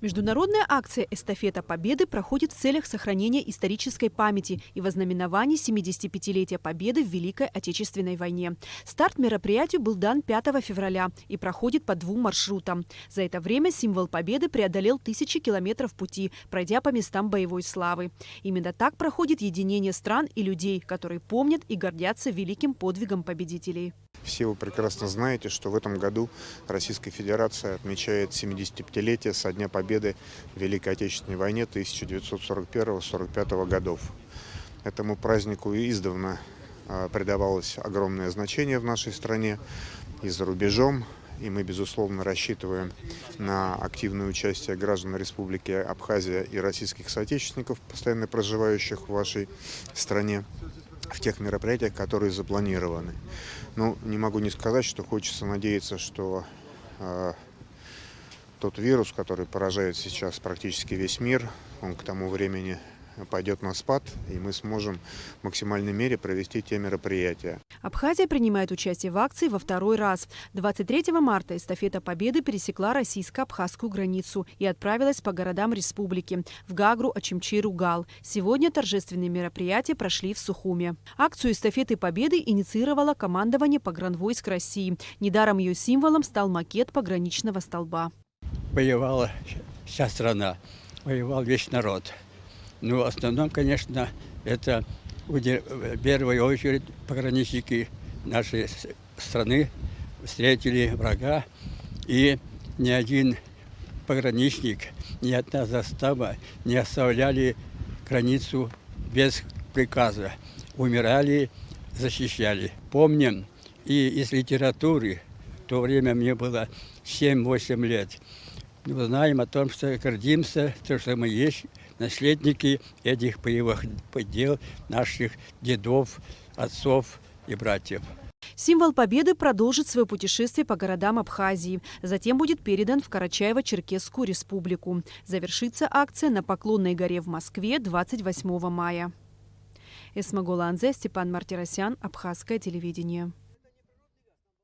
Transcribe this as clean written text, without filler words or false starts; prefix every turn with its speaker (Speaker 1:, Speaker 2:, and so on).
Speaker 1: Международная акция «Эстафета Победы» проходит в целях сохранения исторической памяти и вознаменования 75-летия Победы в Великой Отечественной войне. Старт мероприятию был дан 5 февраля и проходит по 2 маршрутам. За это время символ Победы преодолел тысячи километров пути, пройдя по местам боевой славы. Именно так проходит единение стран и людей, которые помнят и гордятся великим подвигом победителей.
Speaker 2: Все вы прекрасно знаете, что в этом году Российская Федерация отмечает 75-летие со дня победы в Великой Отечественной войне 1941-1945 годов. Этому празднику издавна придавалось огромное значение в нашей стране и за рубежом. И мы, безусловно, рассчитываем на активное участие граждан Республики Абхазия и российских соотечественников, постоянно проживающих в вашей стране, в тех мероприятиях, которые запланированы. Ну, не могу не сказать, что хочется надеяться, что тот вирус, который поражает сейчас практически весь мир, он к тому времени пойдет на спад, и мы сможем в максимальной мере провести те мероприятия.
Speaker 1: Абхазия принимает участие в акции во второй раз. 23 марта эстафета Победы пересекла российско-абхазскую границу и отправилась по городам республики – в Гагру, Очимчиру, Гал. Сегодня торжественные мероприятия прошли в Сухуме. Акцию эстафеты Победы инициировало командование погранвойск России. Недаром ее символом стал макет пограничного столба.
Speaker 3: Воевала вся страна, воевал весь народ. Но в основном, конечно, это в первую очередь пограничники нашей страны встретили врага. И ни один пограничник, ни одна застава не оставляли границу без приказа. Умирали, защищали. Помним и из литературы, в то время мне было 7-8 лет. Мы знаем о том, что гордимся, что мы есть наследники этих боевых дел наших дедов, отцов и братьев.
Speaker 1: Символ Победы продолжит свое путешествие по городам Абхазии. Затем будет передан в Карачаево-Черкесскую республику. Завершится акция на Поклонной горе в Москве 28 мая. Эсма Голанзе, Степан Мартиросян, Абхазское телевидение.